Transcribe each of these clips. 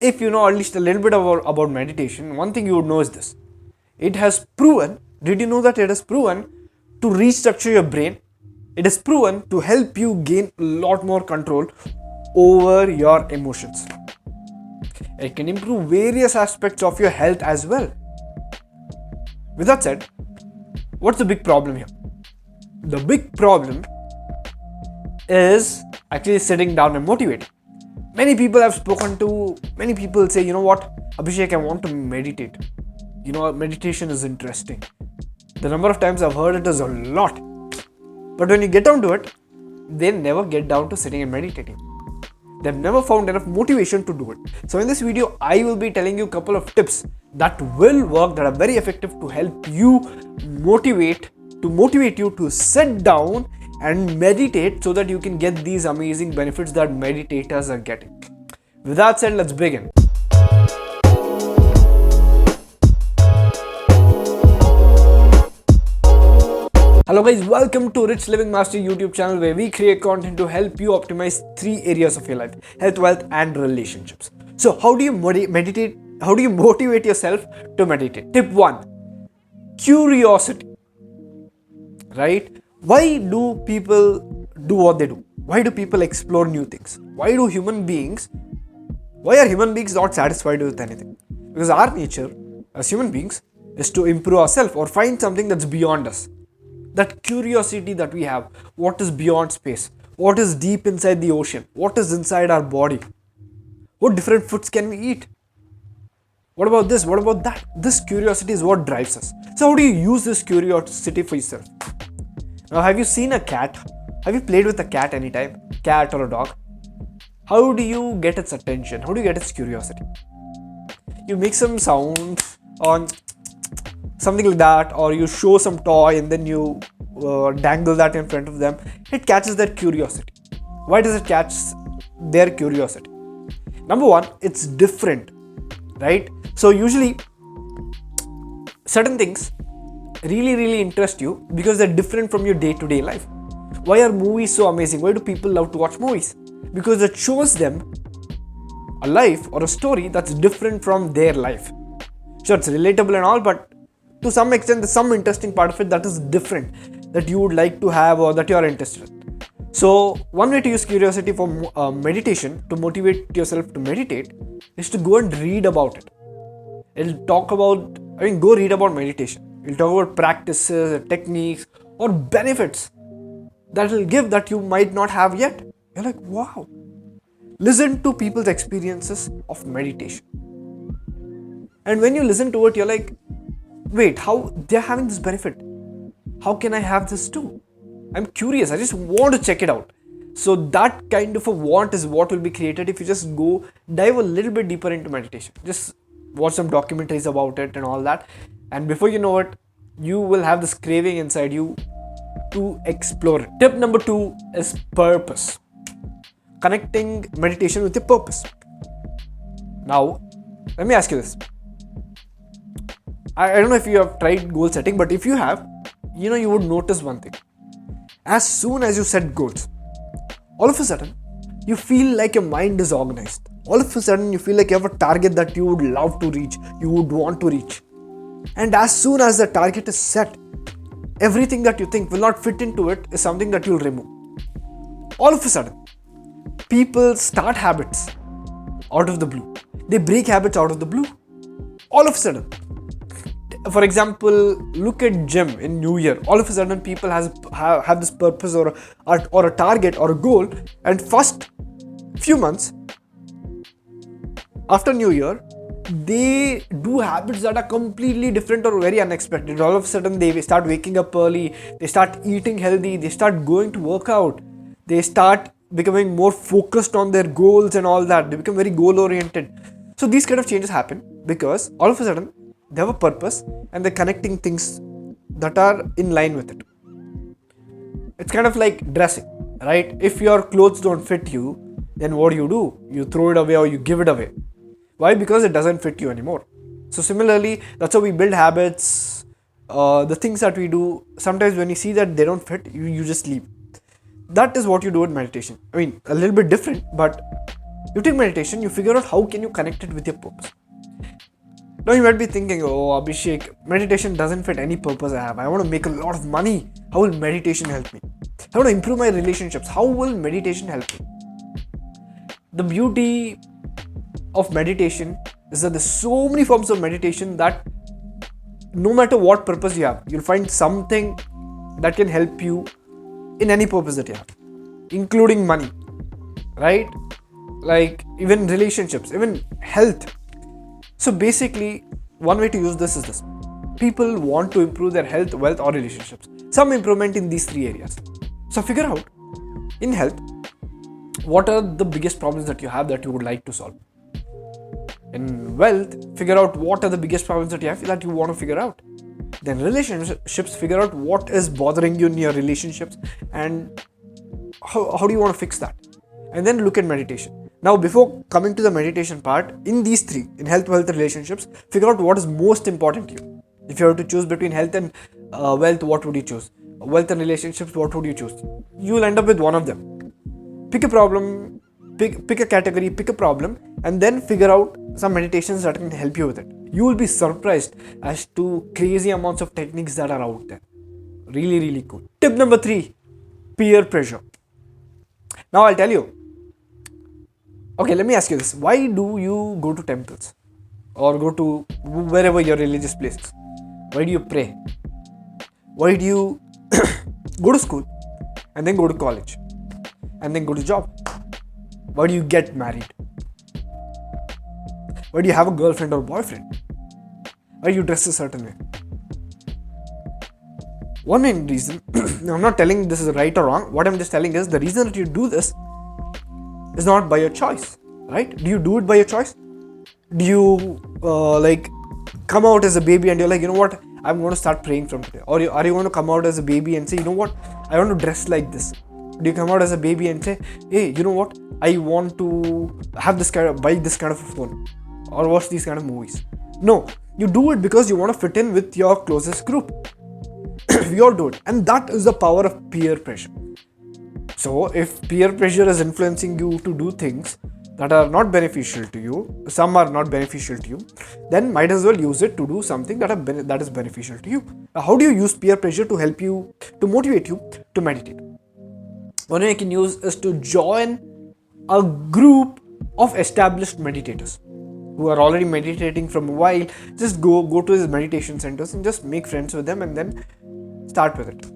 if you know at least a little bit about meditation, one thing you would know is this. It has proven, did you know that it has proven to restructure your brain? It is proven to help you gain a lot more control over your emotions. It can improve various aspects of your health as well. With that said, what's the big problem here? The big problem is actually sitting down and motivating. Many people I've spoken to, many people say, you know what, Abhishek, I want to meditate. You know, meditation is interesting. The number of times I've heard it is a lot. But when you get down to it, they never get down to sitting and meditating. They've never found enough motivation to do it. So in this video, I will be telling you a couple of tips that will work, that are very effective to help you motivate you to sit down and meditate so that you can get these amazing benefits that meditators are getting. With that said, let's begin. Hello guys, welcome to Rich Living Master YouTube channel, where we create content to help you optimize 3 areas of your life: health, wealth and relationships. So how do you meditate? How do you motivate yourself to meditate? Tip 1, curiosity. Right? Why do people do what they do? Why do people explore new things? Why are human beings not satisfied with anything? Because our nature as human beings is to improve ourselves or find something that's beyond us. That curiosity that we have, what is beyond space, what is deep inside the ocean, what is inside our body, what different foods can we eat, what about this, what about that. This curiosity is what drives us. So how do you use this curiosity for yourself? Now, have you seen a cat? Have you played with a cat anytime? Cat or a dog? How do you get its attention? How do you get its curiosity? You make some sound on something like that, or you show some toy and then you dangle that in front of them. It catches their curiosity. Why does it catch their curiosity? Number one, it's different, right? So usually certain things really interest you because they're different from your day-to-day life. Why are movies so amazing? Why do people love to watch movies? Because it shows them a life or a story that's different from their life. Sure, it's relatable and all, but to some extent there's some interesting part of it that is different, that you would like to have or that you are interested in. So one way to use curiosity for meditation, to motivate yourself to meditate, is to go and read about it. Go read about meditation. We'll talk about practices, techniques, or benefits that will give that you might not have yet. You're like, wow. Listen to people's experiences of meditation. And when you listen to it, you're like, wait, how they're having this benefit? How can I have this too? I'm curious. I just want to check it out. So that kind of a want is what will be created if you just go dive a little bit deeper into meditation. Just watch some documentaries about it and all that. And before you know it, you will have this craving inside you to explore it. Tip number 2 is purpose. Connecting meditation with your purpose. Now, let me ask you this. I don't know if you have tried goal setting, but if you have, you would notice one thing. As soon as you set goals, all of a sudden, you feel like your mind is organized. All of a sudden, you feel like you have a target that you would love to reach, you would want to reach. And as soon as the target is set, everything that you think will not fit into it is something that you'll remove. All of a sudden, people start habits out of the blue. They break habits out of the blue. All of a sudden. For example, look at gym in New Year. All of a sudden, people have this purpose or a target or a goal, and first few months after New Year, they do habits that are completely different or very unexpected. All of a sudden, they start waking up early, they start eating healthy, they start going to work out, they start becoming more focused on their goals and all that. They become very goal oriented. So these kind of changes happen because all of a sudden they have a purpose and they're connecting things that are in line with it. It's kind of like dressing, right? If your clothes don't fit you, then what do? You throw it away or you give it away. Why? Because it doesn't fit you anymore. So similarly, that's how we build habits. The things that we do, sometimes when you see that they don't fit, you just leave. That is what you do in meditation. I mean, a little bit different, but You take meditation, you figure out how can you connect it with your purpose. Now you might be thinking, oh Abhishek, meditation doesn't fit any purpose I have. I want to make a lot of money. How will meditation help me? I want to improve my relationships. How will meditation help me? The beauty of meditation is that there's so many forms of meditation that no matter what purpose you have, you'll find something that can help you in any purpose that you have, including money, right? Like even relationships, even health. So basically, one way to use this is this. People want to improve their health, wealth, or relationships. Some improvement in these three areas. So figure out, in health, what are the biggest problems that you have that you would like to solve. In wealth, figure out what are the biggest problems that you have that you want to figure out. Then relationships, figure out what is bothering you in your relationships and how do you want to fix that. And then look at meditation. Now, before coming to the meditation part, in these three, in health, wealth, relationships, figure out what is most important to you. If you have to choose between health and wealth, what would you choose? Wealth and relationships, what would you choose? You will end up with one of them. Pick a problem, pick a category, pick a problem, and then figure out some meditations that can help you with it. You will be surprised as to crazy amounts of techniques that are out there. Really, really cool. Tip number 3, peer pressure. Now I'll tell you. Okay, let me ask you this. Why do you go to temples or go to wherever your religious places? Why do you pray? Why do you go to school and then go to college and then go to job? Why do you get married? Why do you have a girlfriend or boyfriend? Why do you dress a certain way? One main reason, I'm not telling this is right or wrong, what I'm just telling is the reason that you do this is not by your choice, right? Do you do it by your choice? Do you come out as a baby and you're like, you know what, I'm going to start praying from today? Or are you going to come out as a baby and say, you know what, I want to dress like this? Do you come out as a baby and say, hey, you know what, I want to have buy this kind of a phone or watch these kind of movies? No, you do it because you want to fit in with your closest group. We all do it, and that is the power of peer pressure. So if peer pressure is influencing you to do things that are not beneficial to you, some are not beneficial to you, then might as well use it to do something that is beneficial to you. How do you use peer pressure to help you, to motivate you to meditate? One way you can use is to join a group of established meditators who are already meditating from a while. Just go to these meditation centers and just make friends with them and then start with it.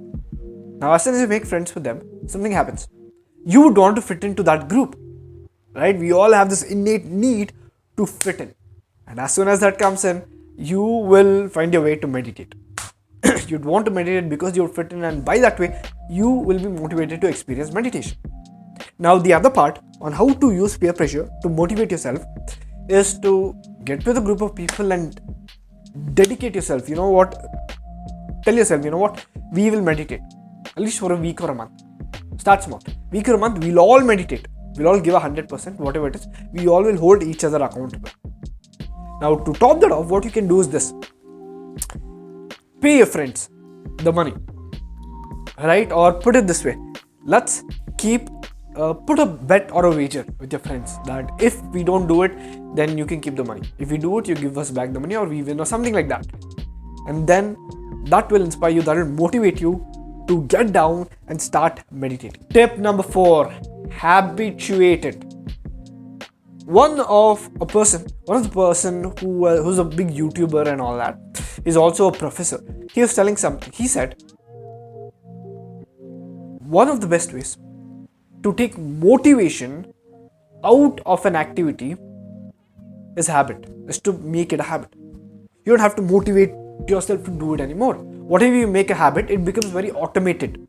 Now, as soon as you make friends with them, something happens. You would want to fit into that group, right? We all have this innate need to fit in. And as soon as that comes in, you will find your way to meditate. You'd want to meditate because you would fit in, and by that way, you will be motivated to experience meditation. Now, the other part on how to use peer pressure to motivate yourself is to get with a group of people and dedicate yourself. You know what? Tell yourself, you know what? We will meditate at least for a week or a month. Start small. Week or a month, we'll all meditate. We'll all give 100%, whatever it is. We all will hold each other accountable. Now, to top that off, what you can do is this. Pay your friends the money, right? Or put it this way. Let's put a bet or a wager with your friends that if we don't do it, then you can keep the money. If we do it, you give us back the money, or we win, or something like that. And then that will inspire you, that will motivate you to get down and start meditating. Tip number 4, habituate it. One of the person who's a big YouTuber and all that is also a professor. He was telling something. He said, one of the best ways to take motivation out of an activity is to make it a habit. You don't have to motivate yourself to do it anymore. Whatever you make a habit, it becomes very automated.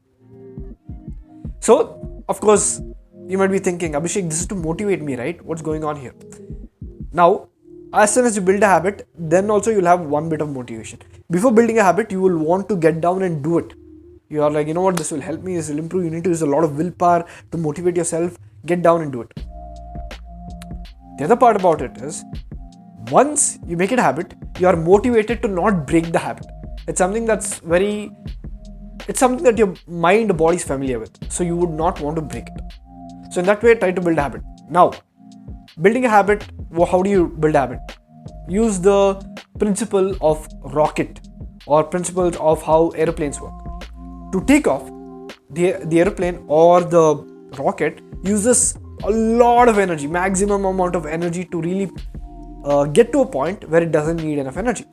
So, of course, you might be thinking, Abhishek, this is to motivate me, right? What's going on here? Now, as soon as you build a habit, then also you'll have one bit of motivation. Before building a habit, you will want to get down and do it. You are like, you know what, this will help me, this will improve. You need to use a lot of willpower to motivate yourself. Get down and do it. The other part about it is, once you make it a habit, you are motivated to not break the habit. It's something that your mind, body is familiar with. So you would not want to break it. So in that way, try to build a habit. Now, Building a habit, how do you build a habit? Use the principle of rocket or principles of how airplanes work. To take off, the airplane or the rocket uses a lot of energy, maximum amount of energy to really get to a point where it doesn't need enough energy.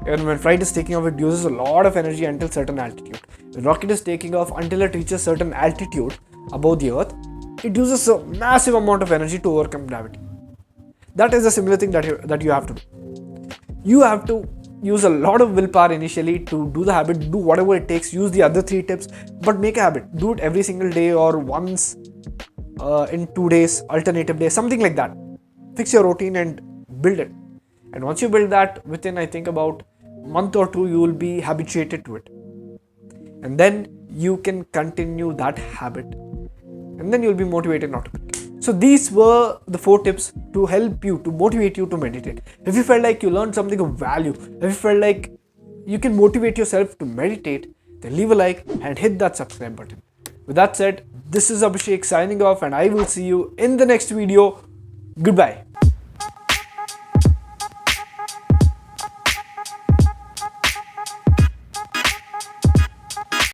And when flight is taking off, it uses a lot of energy until certain altitude. When rocket is taking off, until it reaches certain altitude above the earth, it uses a massive amount of energy to overcome gravity. That is a similar thing that you have to do. You have to use a lot of willpower initially to do the habit, do whatever it takes, use the other 3 tips, but make a habit. Do it every single day or once in 2 days, alternative days, something like that. Fix your routine and build it. And once you build that, within I think about a month or 2, you will be habituated to it. And then you can continue that habit. And then you'll be motivated not to quit. So these were the 4 tips to help you, to motivate you to meditate. If you felt like you learned something of value, if you felt like you can motivate yourself to meditate, then leave a like and hit that subscribe button. With that said, this is Abhishek signing off, and I will see you in the next video. Goodbye.